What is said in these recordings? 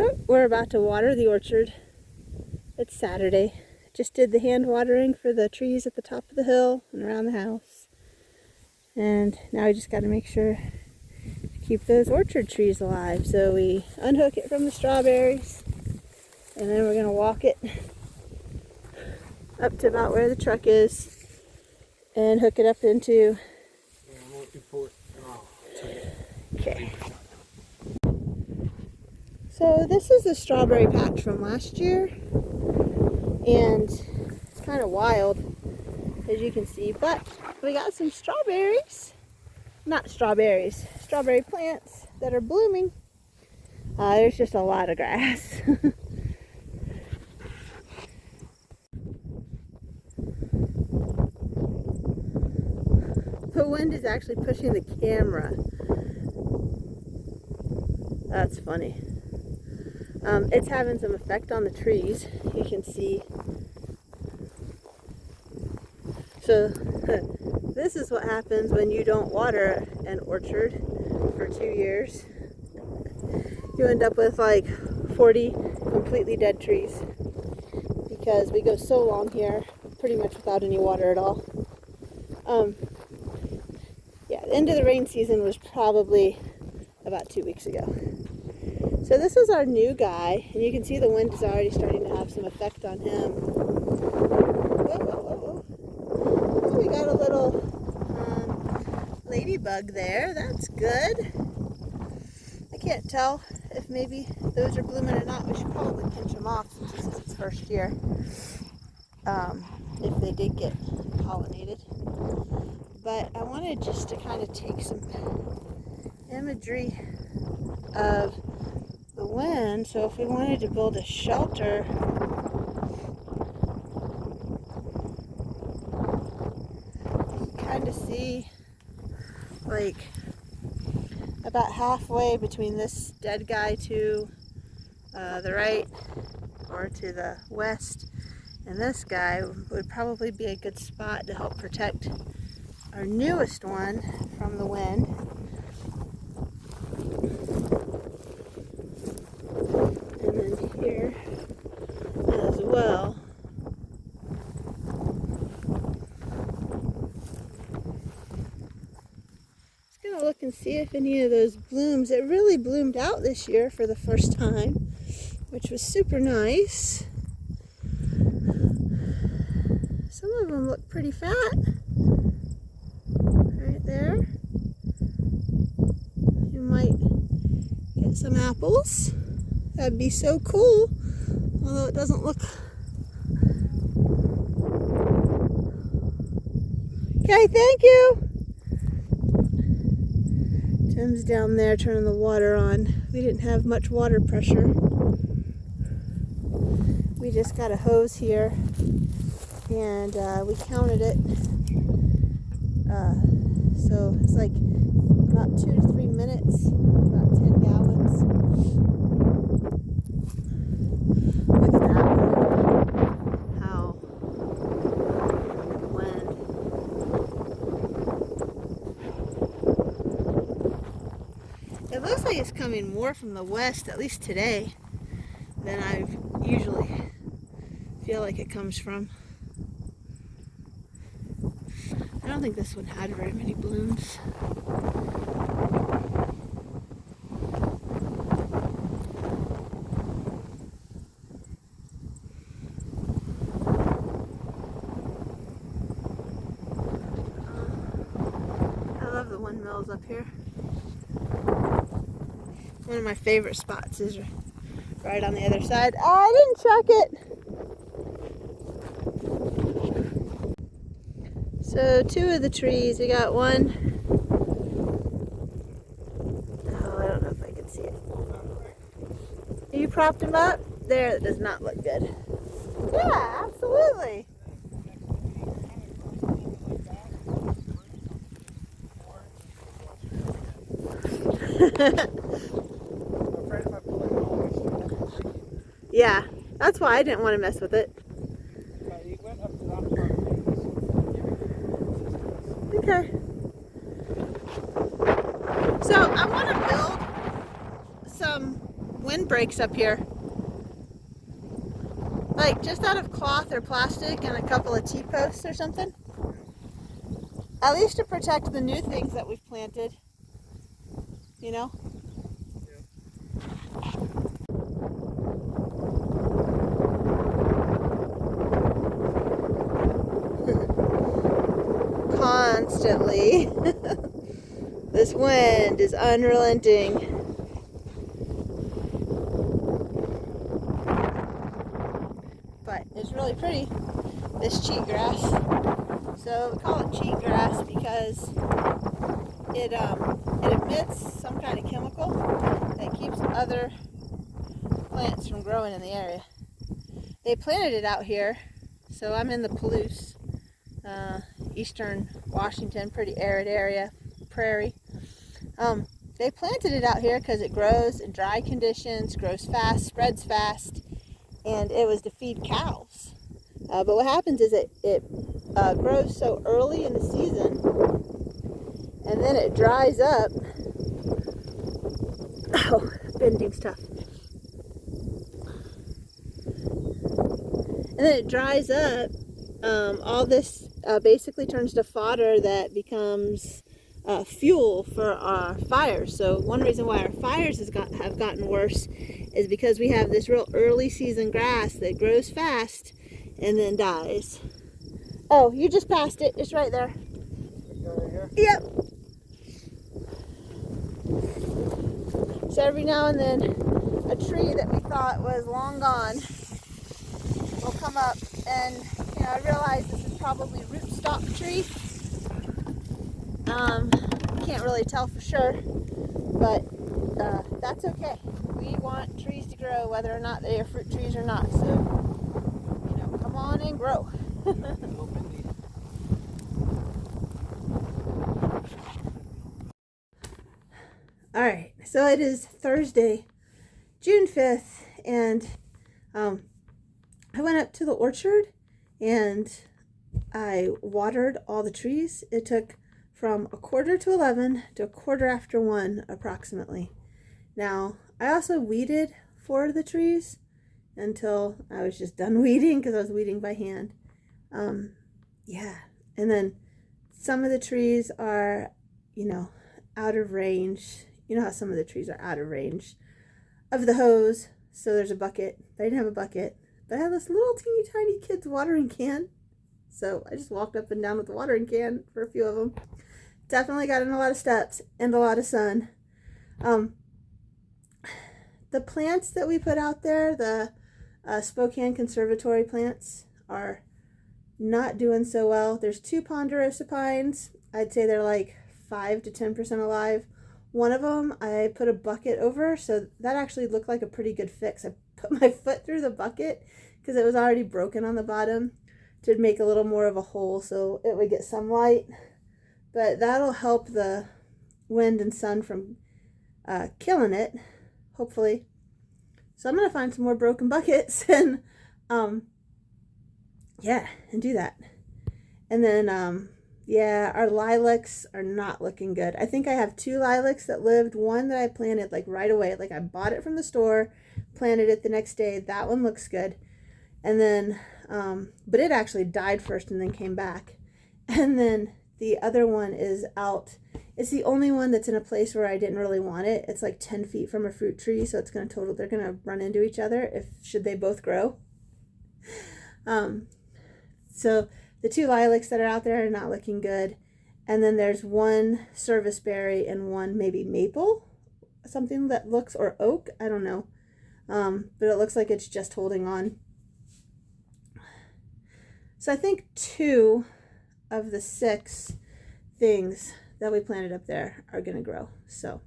So we're about to water the orchard. It's Saturday. Just did the hand watering for the trees at the top of the hill and around the house. And now we just got to make sure to keep those orchard trees alive. So we unhook it from the strawberries and then we're going to walk it up to about where the truck is and hook it up into... Okay. So this is a strawberry patch from last year, and it's kind of wild, as you can see, but we got some strawberries, not strawberries, strawberry plants that are blooming. There's just a lot of grass. The wind is actually pushing the camera. That's funny. It's having some effect on the trees, you can see. So this is what happens when you don't water an orchard for 2 years. You end up with like 40 completely dead trees because we go so long here pretty much without any water at all. Yeah, the end of the rain season was probably about 2 weeks ago. So this is our new guy, and you can see the wind is already starting to have some effect on him. Oh, we got a little ladybug there. That's good. I can't tell if maybe those are blooming or not. We should probably pinch them off since this is its first year. If they did get pollinated. But I wanted just to kind of take some imagery of the wind. So if we wanted to build a shelter, you can kind of see like about halfway between this dead guy to the right or to the west and this guy would probably be a good spot to help protect our newest one from the wind. And then here as well. Just gonna look and see if any of those blooms, it really bloomed out this year for the first time, which was super nice. Some of them look pretty fat. Right there. You might get some apples. That'd be so cool. Although it doesn't look... Okay, thank you! Tim's down there turning the water on. We didn't have much water pressure. We just got a hose here and we counted it. So it's like about 2 to 3 minutes, about 10 gallons. Look at that. How wind. It looks like it's coming more from the west, at least today, than I usually feel like it comes from. I don't think this one had very many blooms. I love the windmills up here. One of my favorite spots is right on the other side. Oh, I didn't check it! So 2 of the trees, we got one. Oh, I don't know if I can see it. You propped him up? There, that does not look good. Yeah, absolutely. Yeah, that's why I didn't want to mess with it. Okay. So I want to build some windbreaks up here. Like just out of cloth or plastic and a couple of T-posts or something. At least to protect the new things that we've planted. You know? Constantly. This wind is unrelenting. But it's really pretty, this cheatgrass. So we call it cheatgrass because it emits some kind of chemical that keeps other plants from growing in the area. They planted it out here, so I'm in the Palouse, eastern Washington, pretty arid area, prairie. They planted it out here because it grows in dry conditions, grows fast, spreads fast, and it was to feed cows. But what happens is it grows so early in the season, and then it dries up. Oh, bending stuff. And then it dries up. All this basically turns to fodder that becomes fuel for our fires. So one reason why our fires have gotten worse is because we have this real early season grass that grows fast and then dies. Oh, you just passed it. It's right there. Right here? Yep. So every now and then a tree that we thought was long gone will come up, and I realize this is probably rootstock tree. Can't really tell for sure, but that's okay. We want trees to grow whether or not they are fruit trees or not. So, come on and grow. All right, so it is Thursday, June 5th, and I went up to the orchard and I watered all the trees. It took from 11:15 to 1:15 approximately. Now, I also weeded 4 of the trees until I was just done weeding because I was weeding by hand. Yeah, and then some of the trees are, out of range. You know how some of the trees are out of range of the hose. So there's a bucket. I didn't have a bucket, but I had this little teeny tiny kid's watering can. So I just walked up and down with the watering can for a few of them. Definitely got in a lot of steps and a lot of sun. The plants that we put out there, the Spokane Conservatory plants, are not doing so well. There's 2 ponderosa pines. I'd say they're like 5 to 10% alive. One of them I put a bucket over, so that actually looked like a pretty good fix. I put my foot through the bucket because it was already broken on the bottom to make a little more of a hole so it would get some light. But that'll help the wind and sun from killing it, hopefully. So I'm going to find some more broken buckets and and do that. And then our lilacs are not looking good. I think I have 2 lilacs that lived. One that I planted like right away. Like I bought it from the store, planted it the next day. That one looks good. And then, but it actually died first and then came back. And then the other one is out. It's the only one that's in a place where I didn't really want it. It's like 10 feet from a fruit tree. So it's they're going to run into each other should they both grow. So the 2 lilacs that are out there are not looking good. And then there's 1 serviceberry and 1 maybe maple, something that looks, or oak, I don't know. But it looks like it's just holding on. So I think 2 of the 6 things that we planted up there are going to grow. So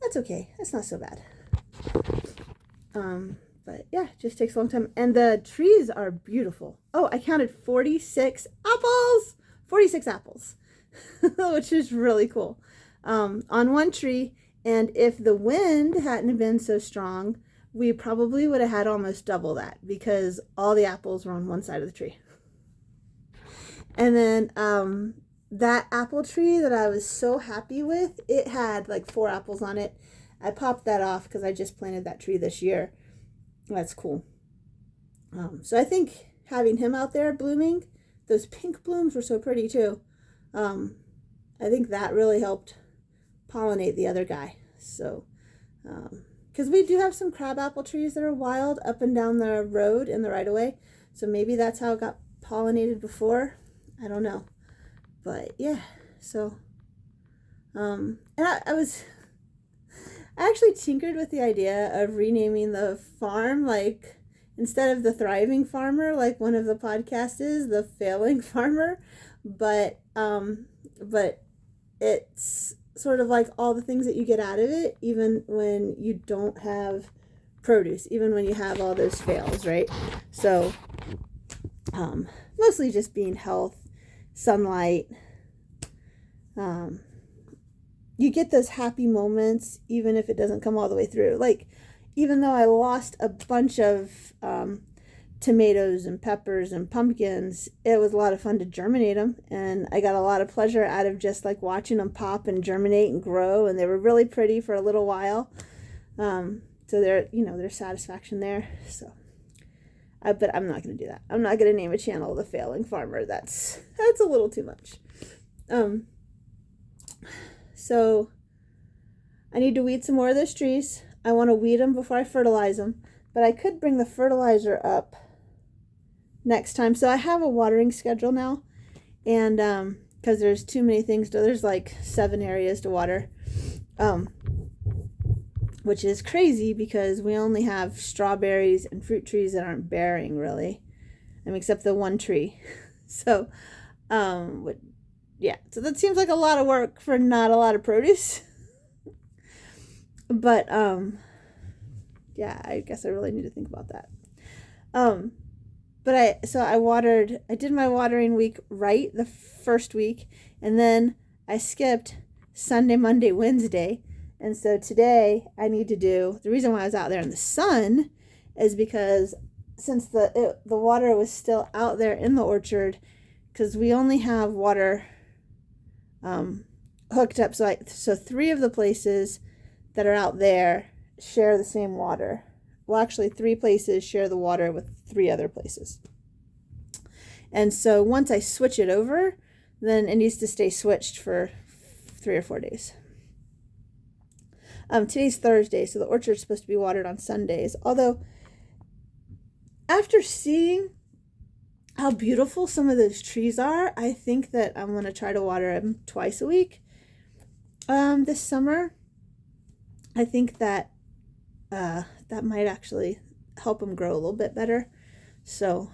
that's okay. That's not so bad. But yeah, it just takes a long time. And the trees are beautiful. Oh, I counted 46 apples! 46 apples, which is really cool. On 1 tree. And if the wind hadn't been so strong, we probably would have had almost double that because all the apples were on one side of the tree. And then that apple tree that I was so happy with, it had like 4 apples on it. I popped that off because I just planted that tree this year. That's cool. So I think having him out there blooming, those pink blooms were so pretty too. I think that really helped pollinate the other guy. So, because we do have some crabapple trees that are wild up and down the road in the right of way. So maybe that's how it got pollinated before. I don't know. But yeah, so, and I actually tinkered with the idea of renaming the farm, like, instead of the thriving farmer, like one of the podcasts is, the failing farmer. But it's sort of like all the things that you get out of it, even when you don't have produce, even when you have all those fails, right? So, mostly just being health, sunlight. You get those happy moments, even if it doesn't come all the way through. Like, even though I lost a bunch of tomatoes and peppers and pumpkins, it was a lot of fun to germinate them, and I got a lot of pleasure out of just like watching them pop and germinate and grow, and they were really pretty for a little while. So there's satisfaction there. So, but I'm not going to do that. I'm not going to name a channel The Failing Farmer. That's a little too much. So I need to weed some more of those trees. I want to weed them before I fertilize them, but I could bring the fertilizer up next time. So I have a watering schedule now, and because there's too many things there's like 7 areas to water, which is crazy because we only have strawberries and fruit trees that aren't bearing really, except the one tree. So yeah, so that seems like a lot of work for not a lot of produce. But yeah, I guess I really need to think about that. But I did my watering week right the first week, and then I skipped Sunday, Monday, Wednesday. And so today I need to do, the reason why I was out there in the sun is because since the water was still out there in the orchard, because we only have water hooked up. So 3 of the places that are out there share the same water. Well, actually 3 places share the water with 3 other places. And so once I switch it over, then it needs to stay switched for 3 or 4 days. Today's Thursday, so the orchard's supposed to be watered on Sundays. Although, after seeing how beautiful some of those trees are, I think that I'm going to try to water them twice a week this summer. I think that that might actually help them grow a little bit better. So,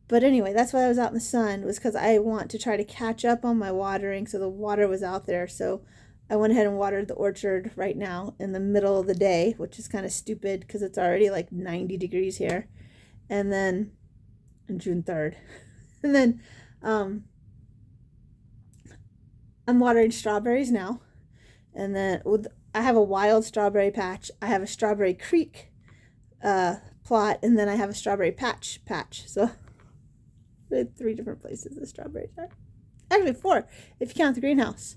but anyway, that's why I was out in the sun, was because I want to try to catch up on my watering, so the water was out there. So I went ahead and watered the orchard right now in the middle of the day, which is kind of stupid because it's already like 90 degrees here. And then on June 3rd. And then I'm watering strawberries now. And then I have a wild strawberry patch. I have a Strawberry Creek plot, and then I have a strawberry patch. So 3 different places the strawberries are. Actually 4 if you count the greenhouse.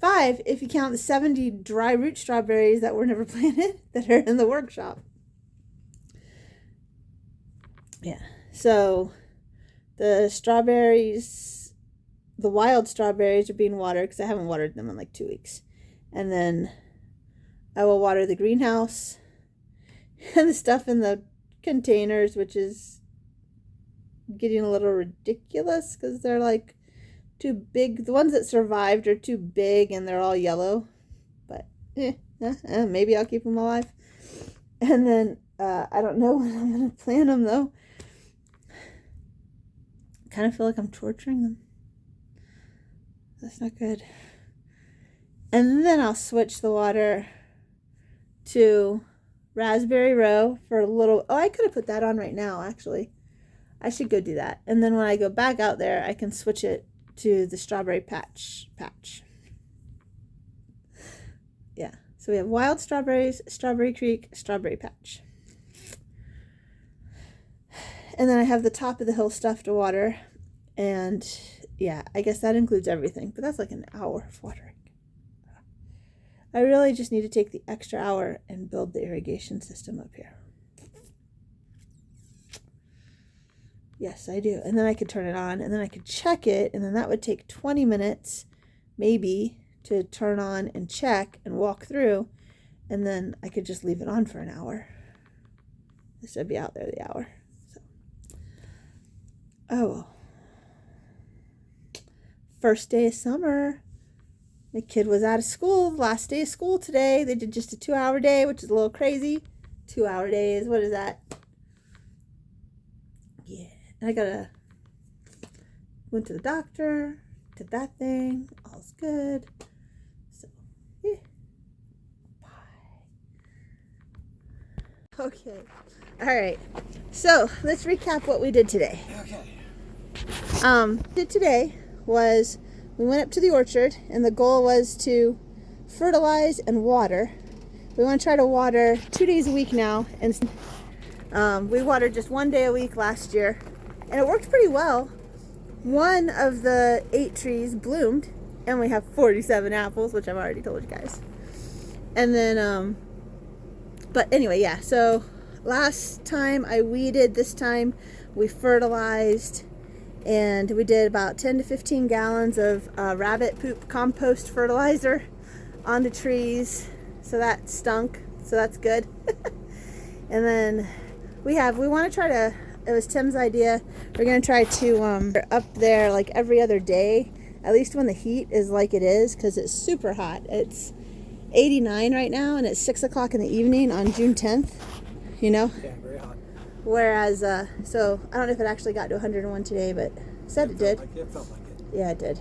5 if you count the 70 dry root strawberries that were never planted that are in the workshop. Yeah, so the strawberries, the wild strawberries are being watered because I haven't watered them in like 2 weeks. And then I will water the greenhouse and the stuff in the containers, which is getting a little ridiculous because they're like too big. The ones that survived are too big and they're all yellow. But maybe I'll keep them alive. And then I don't know when I'm going to plant them though. Kind of feel like I'm torturing them. That's not good. And then I'll switch the water to Raspberry Row for a little. Oh, I could have put that on right now, actually. I should go do that. And then when I go back out there, I can switch it to the Strawberry Patch. Yeah. So we have wild strawberries, Strawberry Creek, Strawberry Patch. And then I have the top of the hill stuff to water. And yeah, I guess that includes everything. But that's like an hour of watering. I really just need to take the extra hour and build the irrigation system up here. Yes, I do. And then I could turn it on, and then I could check it, and then that would take 20 minutes, maybe, to turn on and check and walk through, and then I could just leave it on for an hour. This would be out there the hour. So. Oh, well. First day of summer. My kid was out of school, last day of school today. They did just a 2-hour day, which is a little crazy. 2-hour days, what is that? Yeah, and I went to the doctor, did that thing, all's good. So, yeah, bye. Okay, all right, so let's recap what we did today. Okay. Today was we went up to the orchard, and the goal was to fertilize and water. We want to try to water 2 days a week now, and we watered just 1 day a week last year, and it worked pretty well. One of the 8 trees bloomed, and we have 47 apples, which I've already told you guys. And then, but anyway, yeah, so last time I weeded, this time we fertilized, and we did about 10 to 15 gallons of rabbit poop compost fertilizer on the trees. So that stunk. So that's good. And then we want to try to, it was Tim's idea, we're going to try to up there like every other day, at least when the heat is like it is, because it's super hot. It's 89 right now, and it's 6 o'clock in the evening on June 10th, you know? Yeah, very hot. Whereas, so I don't know if it actually got to 101 today, but it said it did. It felt like it. Yeah, it did.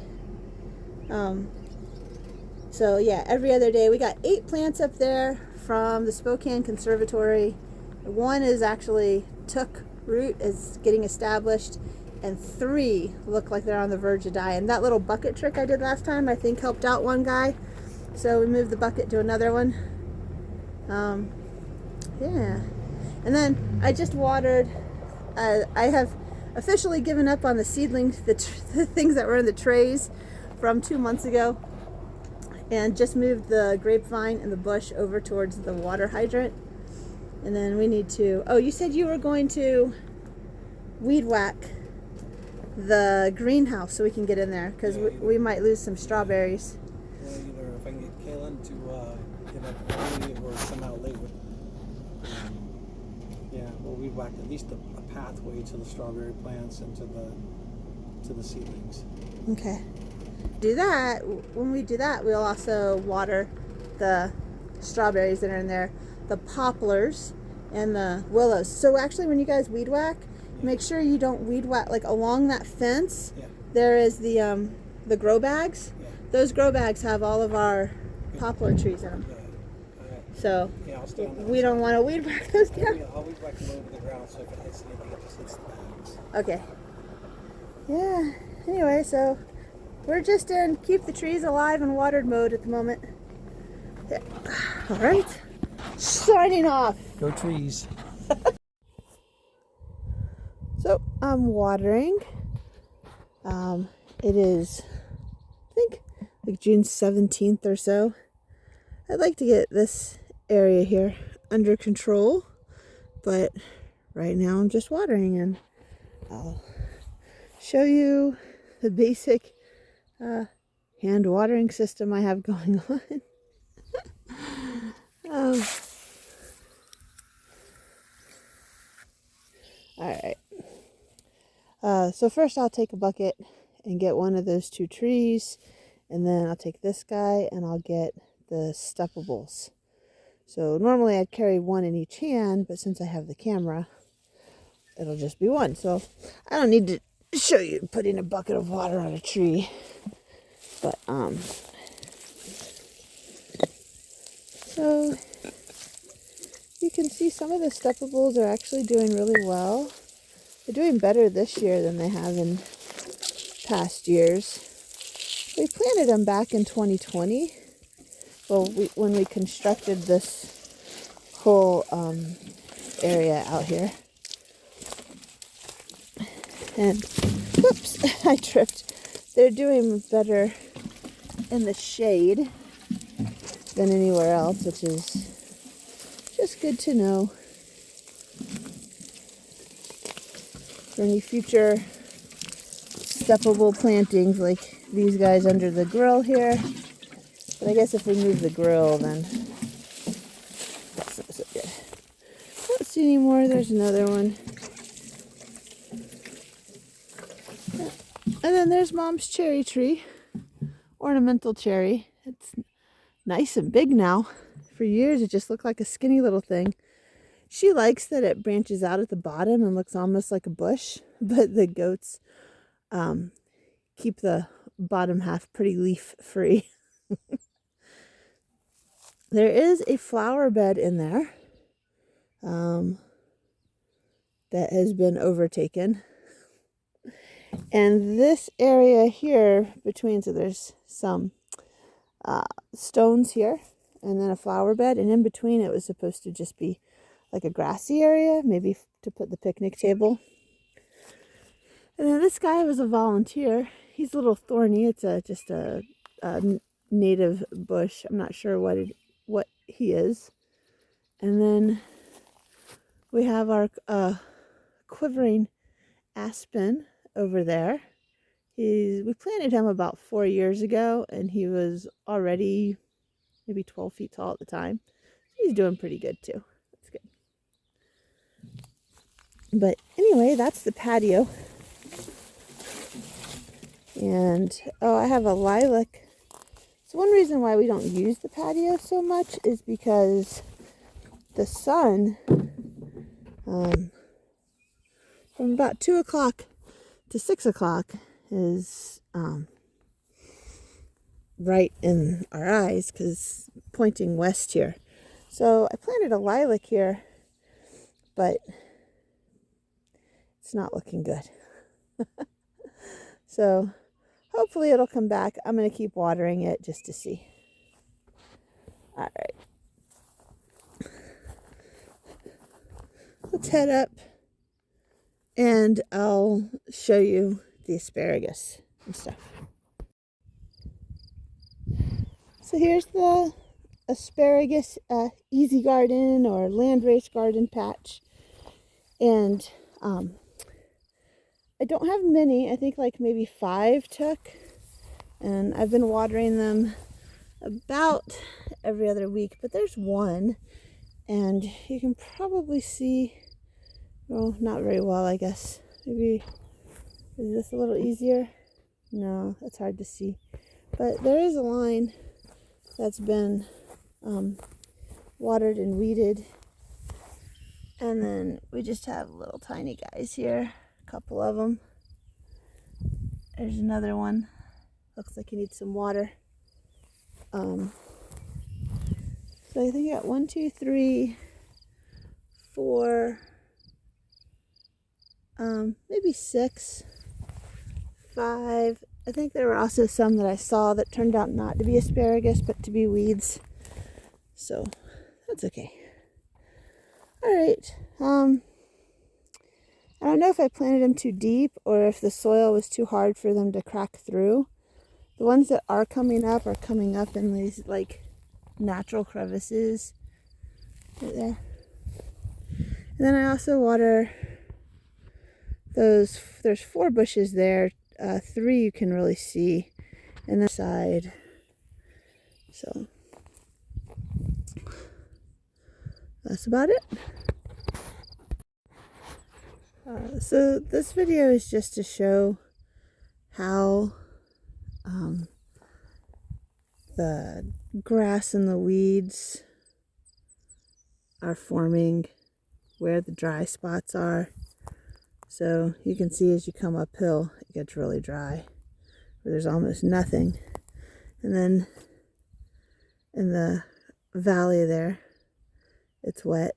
So yeah, every other day. We got 8 plants up there from the Spokane Conservatory. 1 is actually took root, is getting established, and 3 look like they're on the verge of dying. That little bucket trick I did last time, I think, helped out one guy. So we moved the bucket to another one. Yeah. And then I just watered. I have officially given up on the seedlings, the things that were in the trays from 2 months ago, and just moved the grapevine and the bush over towards the water hydrant. And then we need to, oh, you said you were going to weed whack the greenhouse so we can get in there, because we might lose some strawberries. Yeah, either if I can get Kaylin to get up early or come out late. Yeah, well, we'd whack at least a pathway to the strawberry plants and to the seedlings. Okay. Do that. When we do that, we'll also water the strawberries that are in there, the poplars and the willows. So actually, when you guys weed whack, make sure you don't weed whack like along that fence. Yeah. There is the grow bags. Yeah. Those grow bags have all of our poplar trees in them. Yeah. So Yeah, I'll stay on that. we don't want to weed whack those down. I'll weed whack them over the ground, so if it hits anything, it just hits the bags. Okay. Yeah. Anyway, so we're just in keep the trees alive and watered mode at the moment. Yeah. All right. Signing off. Go trees. So I'm watering. It is, I think, like June 17th or so. I'd like to get this area here under control, but right now I'm just watering, and I'll show you the basic hand watering system I have going on. All right. So first I'll take a bucket and get one of those 2 trees, and then I'll take this guy and I'll get the steppables. So normally I'd carry 1 in each hand, but since I have the camera, it'll just be 1. So I don't need to show you putting a bucket of water on a tree, but so you can see some of the steppables are actually doing really well. They're doing better this year than they have in past years. We planted them back in 2020. Well, when we constructed this whole area out here. And, whoops, I tripped. They're doing better in the shade. than anywhere else, which is just good to know for any future steppable plantings like these guys under the grill here. But I guess if we move the grill, then that's not so good. Don't see any more. There's another one. And then there's Mom's cherry tree, ornamental cherry. It's nice and big now. For years, it just looked like a skinny little thing. She likes that it branches out at the bottom and looks almost like a bush, but the goats keep the bottom half pretty leaf free. There is a flower bed in there that has been overtaken. And this area here between, so there's some stones here and then a flower bed, and in between it was supposed to just be like a grassy area, maybe to put the picnic table. And then this guy was a volunteer. He's a little thorny. It's just a native bush. I'm not sure what he is. And then we have our quivering aspen over there. We planted him about 4 years ago, and he was already maybe 12 feet tall at the time. He's doing pretty good too. That's good. But anyway, that's the patio. And I have a lilac. So one reason why we don't use the patio so much is because the sun from about 2 o'clock to 6 o'clock is right in our eyes, because pointing west here. So I planted a lilac here, but it's not looking good. So hopefully it'll come back. I'm going to keep watering it just to see. All right. Let's head up and I'll show you the asparagus and stuff. So here's the asparagus easy garden or landrace garden patch. And I don't have many. I think like maybe 5 took. And I've been watering them about every other week. But there's one. And you can probably see, well, not very well, I guess. Maybe, is this a little easier? No, it's hard to see. But there is a line that's been watered and weeded. And then we just have little tiny guys here. A couple of them. There's another one. Looks like he needs some water. So I think I got 1, 2, 3, 4, maybe 6, 5. I think there were also some that I saw that turned out not to be asparagus, but to be weeds. So that's okay. All right. I don't know if I planted them too deep or if the soil was too hard for them to crack through. The ones that are coming up in these like natural crevices right there. And then I also water those. There's 4 bushes there. 3 you can really see in the side. So that's about it. So this video is just to show how the grass and the weeds are forming, where the dry spots are. So you can see as you come uphill, it gets really dry, where there's almost nothing. And then in the valley there, it's wet.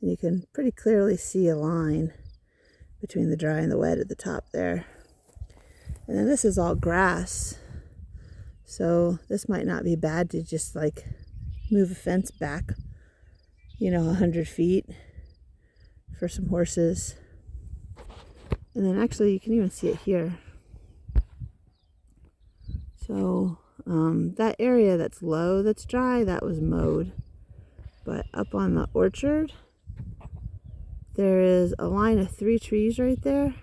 And you can pretty clearly see a line between the dry and the wet at the top there. And then this is all grass. So this might not be bad to just like move a fence back, 100 feet for some horses. And then actually you can even see it here. So That area that's low, that's dry, that was mowed. But up on the orchard, there is a line of 3 trees right there.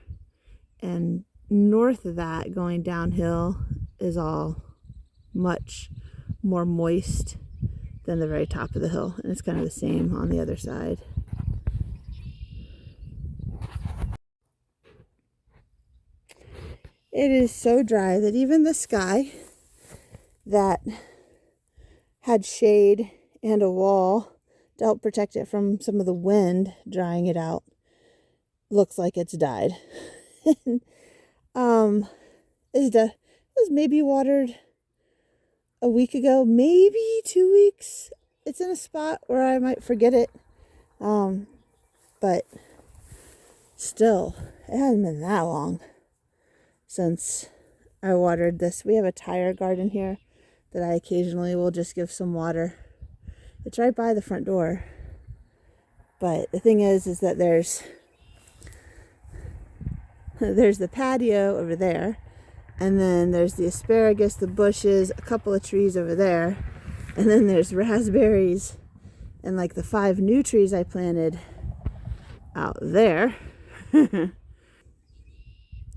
And north of that, going downhill, is all much more moist than the very top of the hill. And it's kind of the same on the other side. It is so dry that even the sky that had shade and a wall to help protect it from some of the wind drying it out looks like it's died. It was maybe watered a week ago, maybe 2 weeks. It's in a spot where I might forget it. But still, it hasn't been that long since I watered this. We have a tire garden here that I occasionally will just give some water. It's right by the front door. But the thing is that there's the patio over there, and then there's the asparagus, the bushes, a couple of trees over there, and then there's raspberries and like the 5 new trees I planted out there.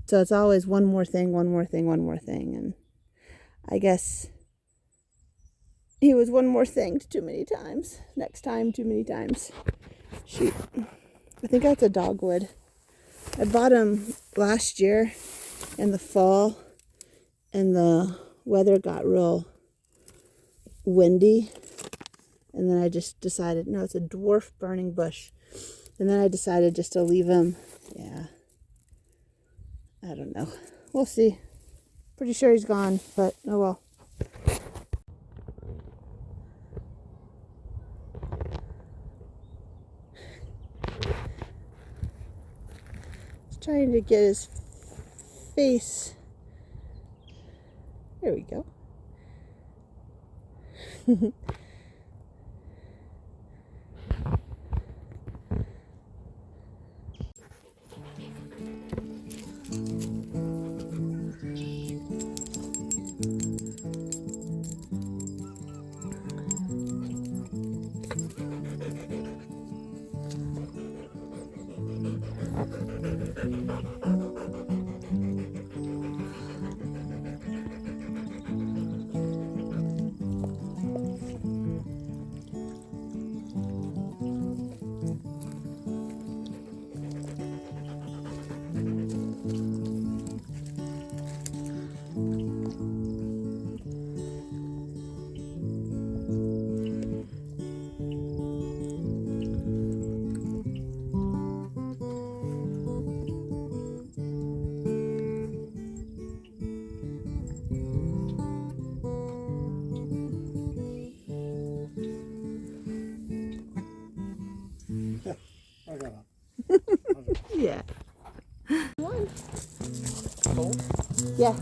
So it's always one more thing, one more thing, one more thing. And I guess he was one more thing too many times. Next time, too many times. Shoot. I think that's a dogwood. I bought him last year in the fall, and the weather got real windy. And then I just decided, no, it's a dwarf burning bush. And then I decided just to leave him. Yeah. I don't know. We'll see. Pretty sure he's gone, but oh well. He's trying to get his face. There we go. Yeah. One. Sold? Yeah.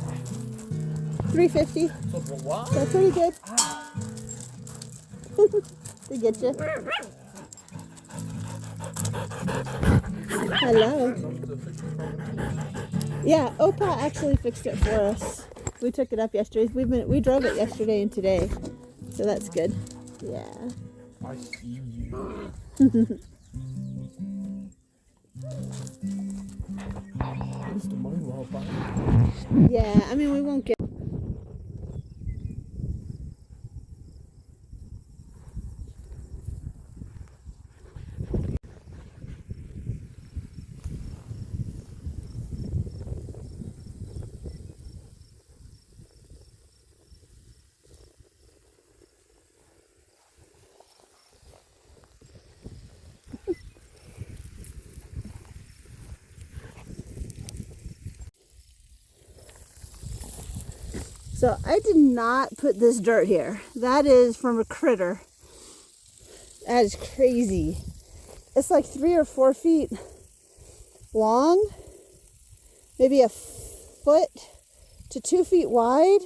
350. Sold for what? That's pretty good. To get you. Hello. Yeah, Opa actually fixed it for us. We took it up yesterday. We drove it yesterday and today, so that's good. Yeah. I see you. It's the money well fine. Yeah, I mean, we won't get. So I did not put this dirt here. That is from a critter. That is crazy. It's like 3 or 4 feet long, maybe a foot to 2 feet wide,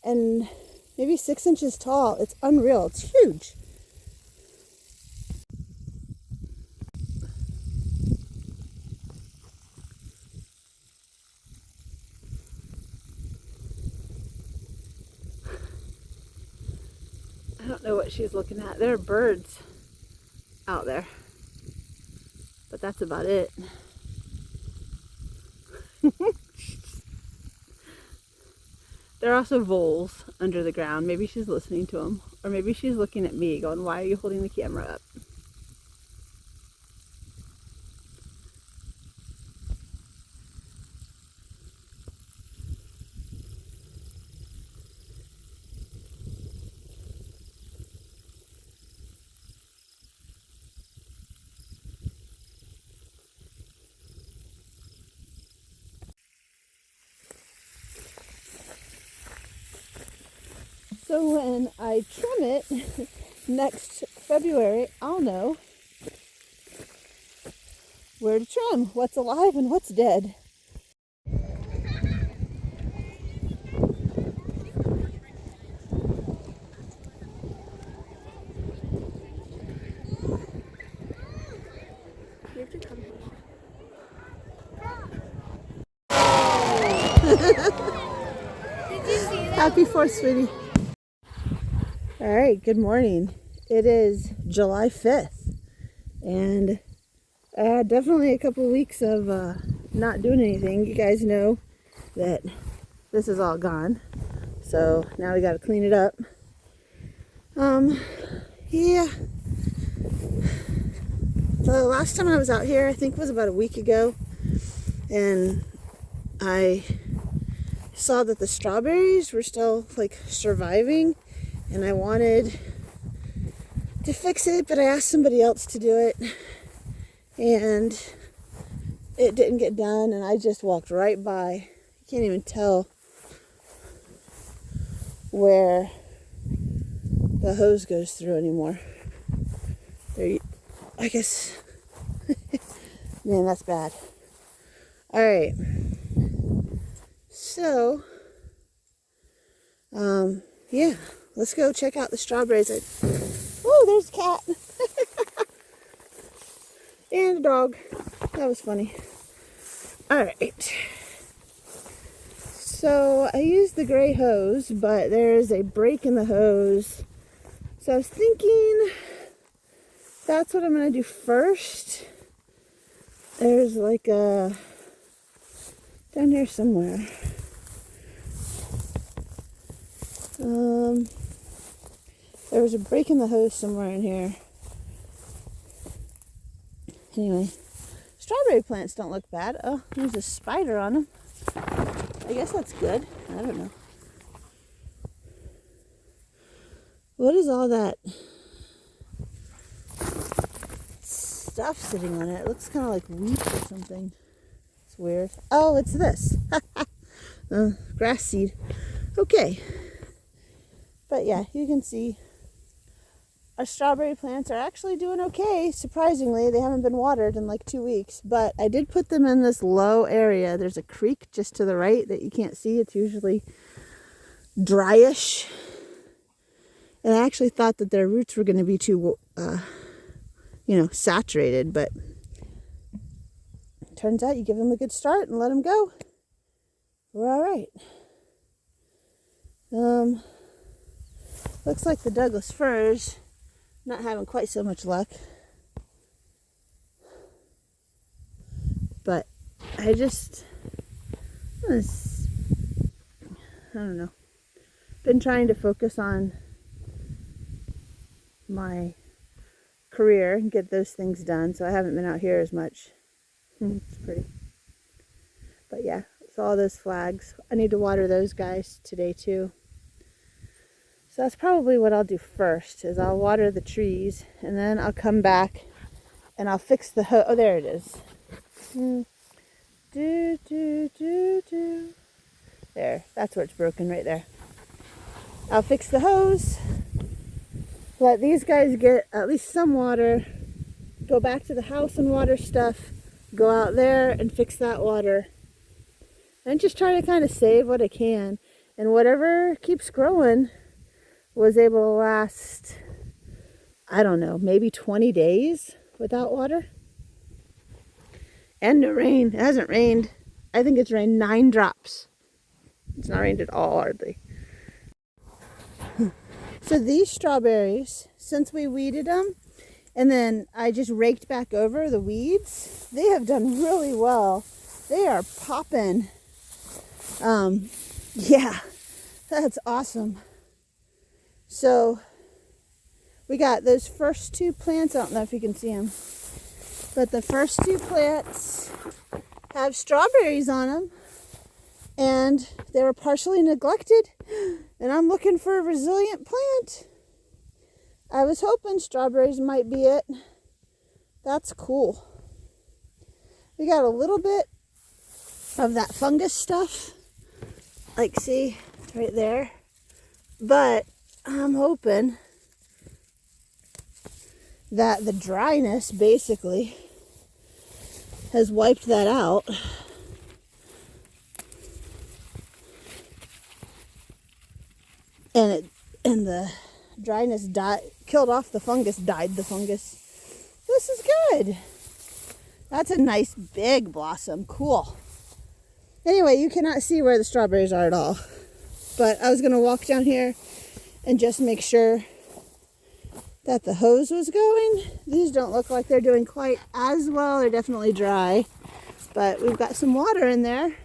and maybe 6 inches tall. It's unreal. It's huge. don't know what she's looking at. There are birds out there, but that's about it. There are also voles under the ground. Maybe she's listening to them, or maybe she's looking at me going, why are you holding the camera up? So when I trim it next February, I'll know where to trim, what's alive and what's dead. You have to come here. Did you see that? Happy 4th, sweetie. All right, good morning. It is July 5th, and I had definitely a couple weeks of not doing anything. You guys know that this is all gone, so now we got to clean it up. Yeah. The last time I was out here, I think was about a week ago, and I saw that the strawberries were still like surviving, and I wanted to fix it, but I asked somebody else to do it, and it didn't get done, and I just walked right by. You can't even tell where the hose goes through anymore. There, I guess. Man, that's bad. All right. So, yeah, let's go check out the strawberries. Oh, there's a cat. And a dog. That was funny. All right. So I used the gray hose, but there's a break in the hose. So I was thinking that's what I'm going to do first. There's like a, down here somewhere. There was a break in the hose somewhere in here. Anyway, strawberry plants don't look bad. Oh, there's a spider on them. I guess that's good. I don't know. What is all that stuff sitting on it? It looks kind of like wheat or something. It's weird. Oh, it's this. Grass seed. Okay. But yeah, you can see our strawberry plants are actually doing okay. Surprisingly, they haven't been watered in like 2 weeks, but I did put them in this low area. There's a creek just to the right that you can't see. It's usually dryish. And I actually thought that their roots were going to be too, saturated, but it turns out you give them a good start and let them go. We're all right. Looks like the Douglas firs not having quite so much luck. But I don't know. Been trying to focus on my career and get those things done, so I haven't been out here as much. It's pretty. But yeah, it's all those flags. I need to water those guys today too. So that's probably what I'll do first, is I'll water the trees, and then I'll come back and I'll fix the hose. Oh, there it is. There, that's where it's broken, right there. I'll fix the hose, let these guys get at least some water, go back to the house and water stuff, go out there and fix that water, and just try to kind of save what I can. And whatever keeps growing was able to last, I don't know, maybe 20 days without water. And no rain. It hasn't rained. I think it's rained 9 drops. It's not rained at all, hardly. So these strawberries, since we weeded them, and then I just raked back over the weeds, they have done really well. They are popping. Yeah, that's awesome. So we got those first two plants. I don't know if you can see them, but the first two plants have strawberries on them, and they were partially neglected, and I'm looking for a resilient plant. I was hoping strawberries might be it. That's cool. We got a little bit of that fungus stuff, like see right there, but I'm hoping that the dryness basically has wiped that out. And the dryness killed off the fungus, died the fungus. This is good. That's a nice big blossom. Cool. Anyway, you cannot see where the strawberries are at all. But I was going to walk down here and just make sure that the hose was going. These don't look like they're doing quite as well. They're definitely dry. But we've got some water in there.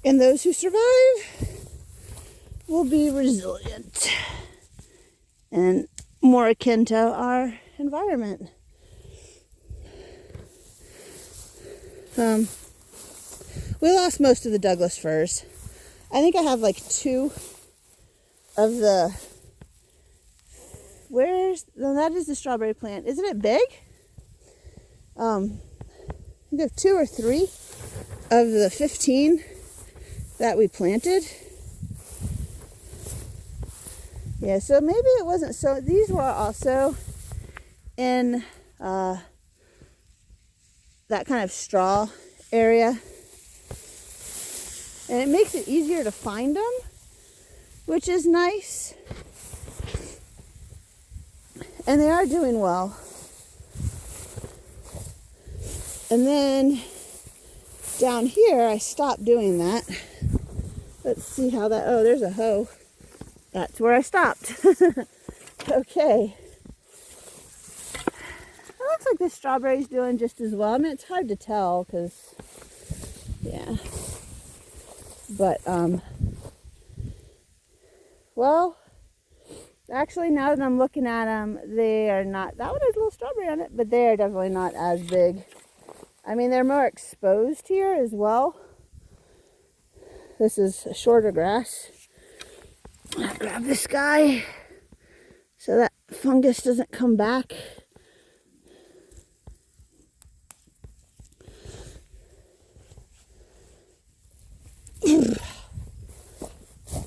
And those who survive will be resilient and more akin to our environment. We lost most of the Douglas firs. I think I have like 2 of the, that is the strawberry plant. Isn't it big? I think I have 2 or 3 of the 15 that we planted. Yeah, so maybe it wasn't so. These were also in that kind of straw area. And it makes it easier to find them, which is nice. And they are doing well. And then down here, I stopped doing that. Let's see how that, oh, there's a hoe. That's where I stopped. Okay. It looks like this strawberry's doing just as well. I mean, it's hard to tell because, yeah. But, well, actually, now that I'm looking at them, they are not, that one has a little strawberry on it, but they are definitely not as big. I mean, they're more exposed here as well. This is a shorter grass. I'll grab this guy so that fungus doesn't come back.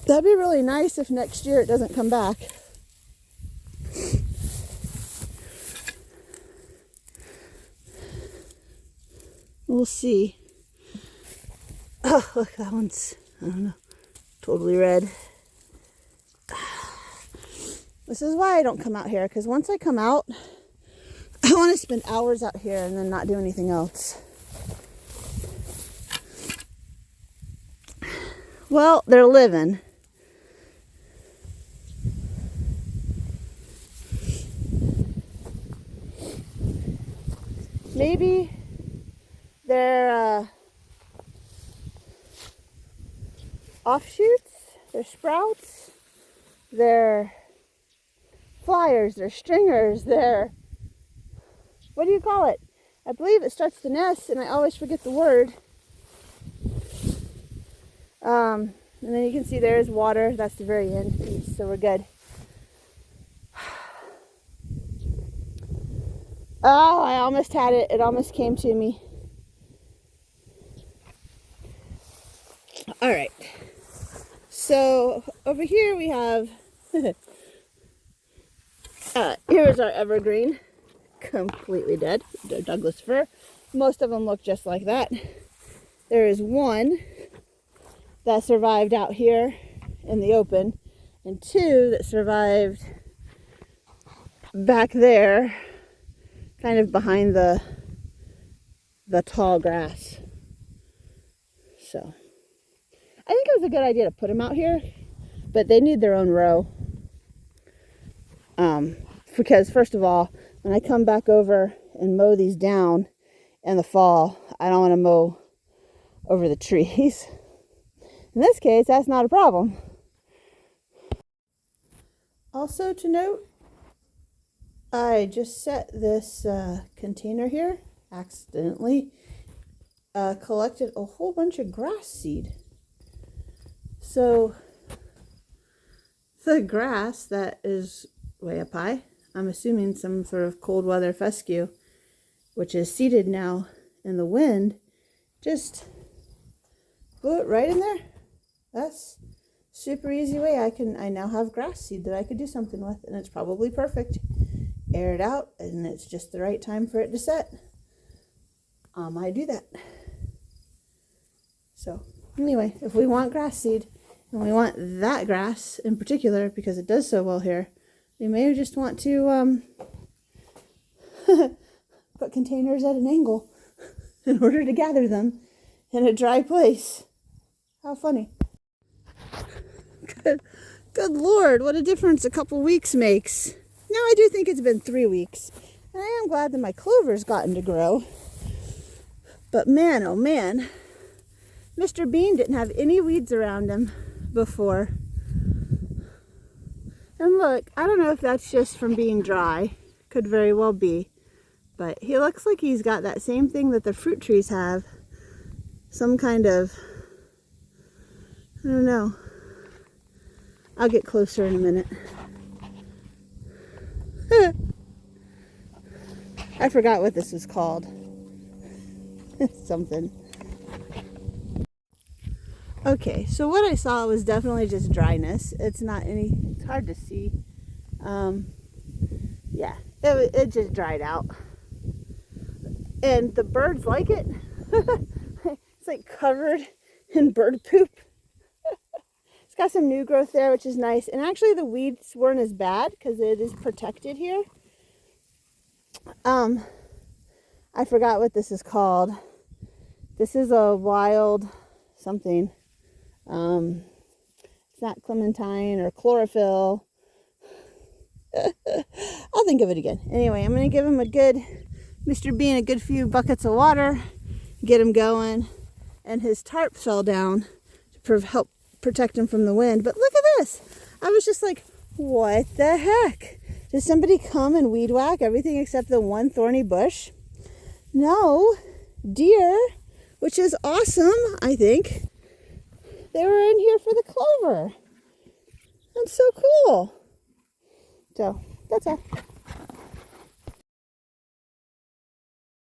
That'd be really nice if next year it doesn't come back. We'll see. Oh, look, that one's, I don't know, totally red. This is why I don't come out here, because once I come out, I want to spend hours out here and then not do anything else. Well, they're living. Maybe they're offshoots, they're sprouts, they're flyers, they're stringers, they're, what do you call it? I believe it starts to nest, and I always forget the word. And then you can see there's water. That's the very end piece, so we're good. Oh, I almost had it. It almost came to me. All right. So over here we have, here's our evergreen, completely dead, Douglas fir. Most of them look just like that. There is one that survived out here in the open, and 2 that survived back there, kind of behind the tall grass. So I think it was a good idea to put them out here, but they need their own row. Because first of all, when I come back over and mow these down in the fall, I don't want to mow over the trees. In this case, that's not a problem. Also to note, I just set this container here accidentally, collected a whole bunch of grass seed. So the grass that is way up high, I'm assuming some sort of cold weather fescue, which is seeded now in the wind, just blew it right in there. That's super easy way. I now have grass seed that I could do something with, and it's probably perfect. Air it out, and it's just the right time for it to set. I do that. So anyway, if we want grass seed, and we want that grass in particular because it does so well here, we may just want to put containers at an angle in order to gather them in a dry place. How funny. Good Lord, what a difference a couple weeks makes. Now I do think it's been 3 weeks, and I am glad that my clover's gotten to grow. But man, oh man, Mr. Bean didn't have any weeds around him before. And look, I don't know if that's just from being dry. Could very well be. But he looks like he's got that same thing that the fruit trees have. Some kind of, I don't know. I'll get closer in a minute. I forgot what this was called. Something. Okay, so what I saw was definitely just dryness. It's hard to see. Yeah, it just dried out. And the birds like it. It's like covered in bird poop. It's got some new growth there, which is nice. And actually the weeds weren't as bad because it is protected here. I forgot what this is called. This is a wild something. It's not clementine or chlorophyll. I'll think of it again. Anyway, I'm going to give him Mr. Bean a good few buckets of water, get him going, and his tarp fell down to help protect him from the wind. But look at this. I was just like, what the heck? Did somebody come and weed whack everything except the one thorny bush? No, deer, which is awesome, I think. They were in here for the clover. That's so cool. So, that's all.